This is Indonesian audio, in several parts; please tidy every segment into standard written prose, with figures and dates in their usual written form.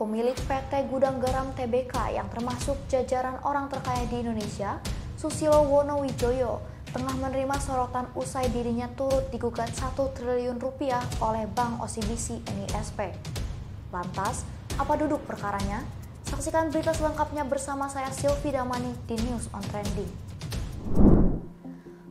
Pemilik PT Gudang Garam Tbk yang termasuk jajaran orang terkaya di Indonesia, Susilo Wonowijoyo, tengah menerima sorotan usai dirinya turut digugat 1 triliun rupiah oleh Bank OCBC NISP. Lantas, apa duduk perkaranya? Saksikan berita selengkapnya bersama saya Silvi Damani di News on Trending.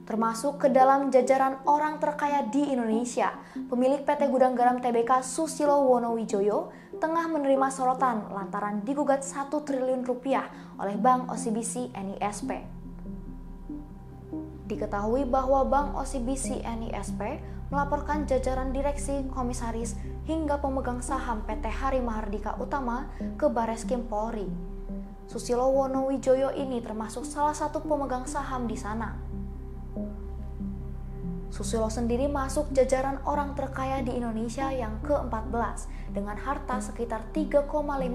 Termasuk ke dalam jajaran orang terkaya di Indonesia, pemilik PT Gudang Garam Tbk Susilo Wonowijoyo tengah menerima sorotan lantaran digugat 1 triliun rupiah oleh Bank OCBC NISP. Diketahui bahwa Bank OCBC NISP melaporkan jajaran direksi, komisaris, hingga pemegang saham PT Hari Mahardika Utama ke Bareskrim Polri. Susilo Wonowijoyo ini termasuk salah satu pemegang saham di sana. Susilo sendiri masuk jajaran orang terkaya di Indonesia yang ke-14 dengan harta sekitar 3,5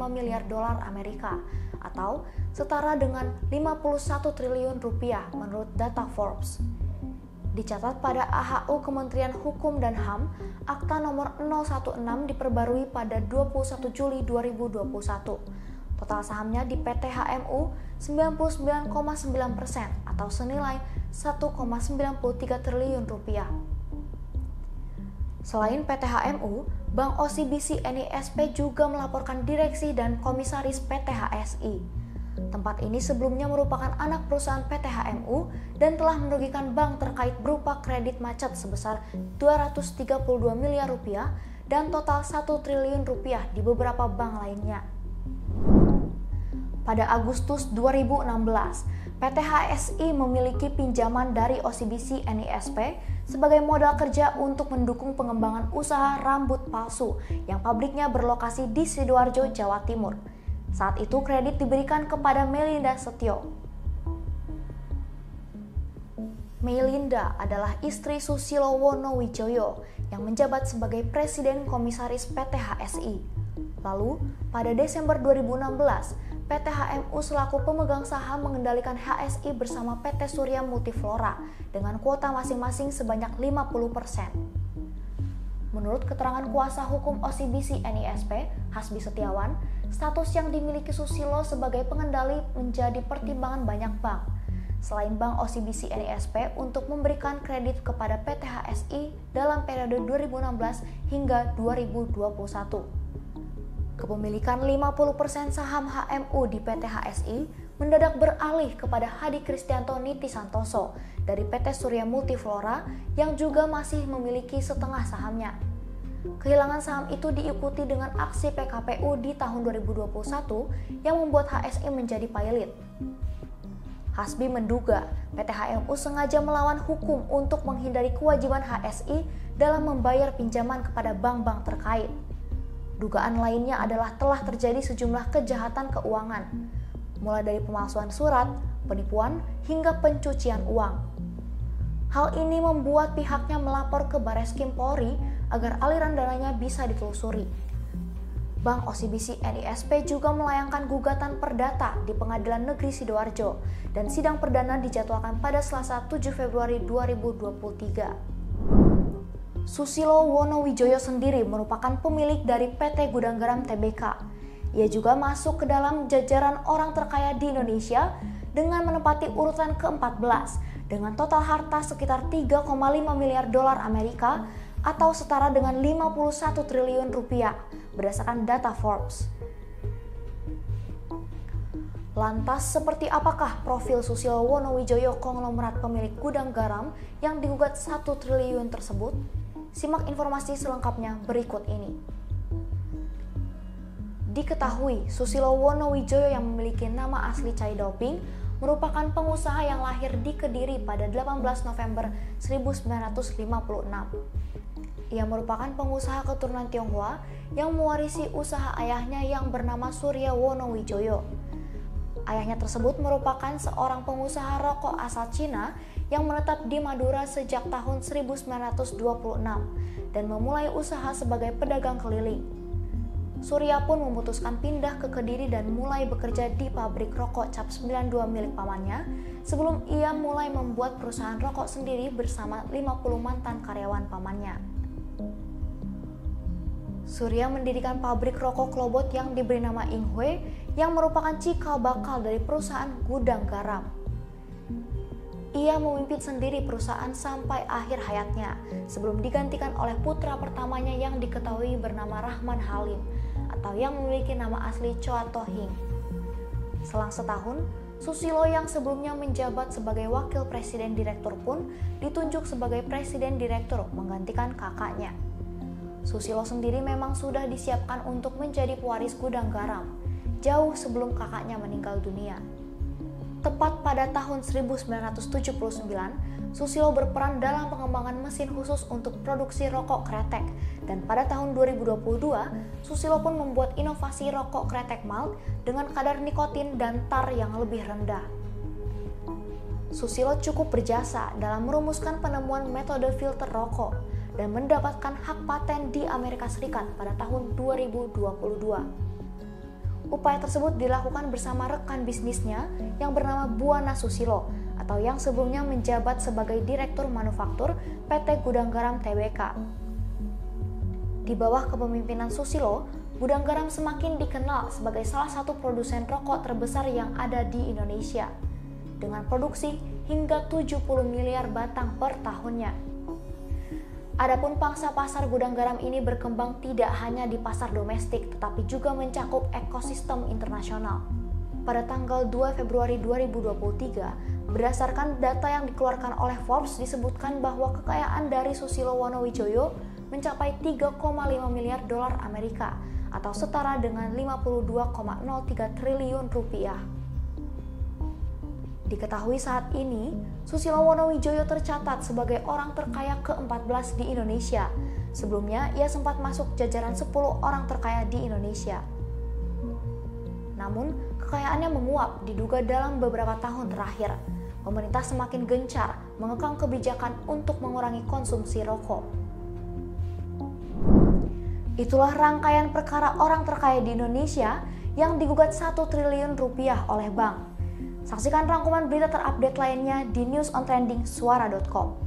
miliar dolar Amerika atau setara dengan 51 triliun rupiah menurut data Forbes. Dicatat pada AHU Kementerian Hukum dan HAM, Akta nomor 016 diperbarui pada 21 Juli 2021. Total sahamnya di PT HMU 99,9% atau senilai 1,93 triliun rupiah. Selain PT HMU, Bank OCBC NISP juga melaporkan direksi dan komisaris PT HSI. Tempat ini sebelumnya merupakan anak perusahaan PT HMU dan telah merugikan bank terkait berupa kredit macet sebesar 232 miliar rupiah dan total 1 triliun rupiah di beberapa bank lainnya. Pada Agustus 2016, PT HSI memiliki pinjaman dari OCBC NISP sebagai modal kerja untuk mendukung pengembangan usaha rambut palsu yang pabriknya berlokasi di Sidoarjo, Jawa Timur. Saat itu kredit diberikan kepada Melinda Setio. Melinda adalah istri Susilo Wonowijoyo yang menjabat sebagai Presiden Komisaris PT HSI. Lalu, pada Desember 2016, PT HMU selaku pemegang saham mengendalikan HSI bersama PT Surya Multiflora dengan kuota masing-masing sebanyak 50%. Menurut keterangan kuasa hukum OCBC NISP, Hasbi Setiawan, status yang dimiliki Susilo sebagai pengendali menjadi pertimbangan banyak bank, selain Bank OCBC NISP untuk memberikan kredit kepada PT HSI dalam periode 2016 hingga 2021. Kepemilikan 50% saham HMU di PT HSI mendadak beralih kepada Hadi Kristianto Niti Santoso dari PT Surya Multiflora yang juga masih memiliki setengah sahamnya. Kehilangan saham itu diikuti dengan aksi PKPU di tahun 2021 yang membuat HSI menjadi pailit. Hasbi menduga PT HMU sengaja melawan hukum untuk menghindari kewajiban HSI dalam membayar pinjaman kepada bank-bank terkait. Dugaan lainnya adalah telah terjadi sejumlah kejahatan keuangan, mulai dari pemalsuan surat, penipuan, hingga pencucian uang. Hal ini membuat pihaknya melapor ke Bareskrim Polri agar aliran dananya bisa ditelusuri. Bank OCBC NISP juga melayangkan gugatan perdata di Pengadilan Negeri Sidoarjo dan sidang perdana dijadwalkan pada Selasa 7 Februari 2023. Susilo Wonowijoyo sendiri merupakan pemilik dari PT Gudang Garam Tbk. Ia juga masuk ke dalam jajaran orang terkaya di Indonesia dengan menempati urutan ke-14 dengan total harta sekitar 3,5 miliar dolar Amerika atau setara dengan 51 triliun rupiah berdasarkan data Forbes. Lantas, seperti apakah profil Susilo Wonowijoyo konglomerat pemilik gudang garam yang digugat 1 triliun tersebut? Simak informasi selengkapnya berikut ini. Diketahui, Susilo Wonowijoyo yang memiliki nama asli Chai Daoping merupakan pengusaha yang lahir di Kediri pada 18 November 1956. Ia merupakan pengusaha keturunan Tionghoa yang mewarisi usaha ayahnya yang bernama Surya Wonowijoyo. Ayahnya tersebut merupakan seorang pengusaha rokok asal Cina yang menetap di Madura sejak tahun 1926 dan memulai usaha sebagai pedagang keliling. Surya pun memutuskan pindah ke Kediri dan mulai bekerja di pabrik rokok Cap 92 milik pamannya sebelum ia mulai membuat perusahaan rokok sendiri bersama 50 mantan karyawan pamannya. Surya mendirikan pabrik rokok Klobot yang diberi nama Inghui yang merupakan cikal bakal dari perusahaan gudang garam. Ia memimpin sendiri perusahaan sampai akhir hayatnya sebelum digantikan oleh putra pertamanya yang diketahui bernama Rahman Halim atau yang memiliki nama asli Choa To Hing. Selang setahun, Susilo yang sebelumnya menjabat sebagai wakil presiden direktur pun ditunjuk sebagai presiden direktur menggantikan kakaknya. Susilo sendiri memang sudah disiapkan untuk menjadi pewaris gudang garam jauh sebelum kakaknya meninggal dunia. Tepat pada tahun 1979, Susilo berperan dalam pengembangan mesin khusus untuk produksi rokok kretek, dan pada tahun 2022, Susilo pun membuat inovasi rokok kretek malt dengan kadar nikotin dan tar yang lebih rendah. Susilo cukup berjasa dalam merumuskan penemuan metode filter rokok dan mendapatkan hak paten di Amerika Serikat pada tahun 2022. Upaya tersebut dilakukan bersama rekan bisnisnya yang bernama Buana Susilo atau yang sebelumnya menjabat sebagai Direktur Manufaktur PT Gudang Garam Tbk. Di bawah kepemimpinan Susilo, Gudang Garam semakin dikenal sebagai salah satu produsen rokok terbesar yang ada di Indonesia, dengan produksi hingga 70 miliar batang per tahunnya. Adapun pangsa pasar gudang garam ini berkembang tidak hanya di pasar domestik tetapi juga mencakup ekosistem internasional. Pada tanggal 2 Februari 2023, berdasarkan data yang dikeluarkan oleh Forbes disebutkan bahwa kekayaan dari Susilo Wonowijoyo mencapai 3,5 miliar dolar Amerika atau setara dengan 52,03 triliun rupiah. Diketahui saat ini, Susilo Wonowijoyo tercatat sebagai orang terkaya ke-14 di Indonesia. Sebelumnya, ia sempat masuk jajaran 10 orang terkaya di Indonesia. Namun, kekayaannya menguap diduga dalam beberapa tahun terakhir. Pemerintah semakin gencar mengekang kebijakan untuk mengurangi konsumsi rokok. Itulah rangkaian perkara orang terkaya di Indonesia yang digugat 1 triliun rupiah oleh bank. Saksikan rangkuman berita terupdate lainnya di newsontrendingsuara.com.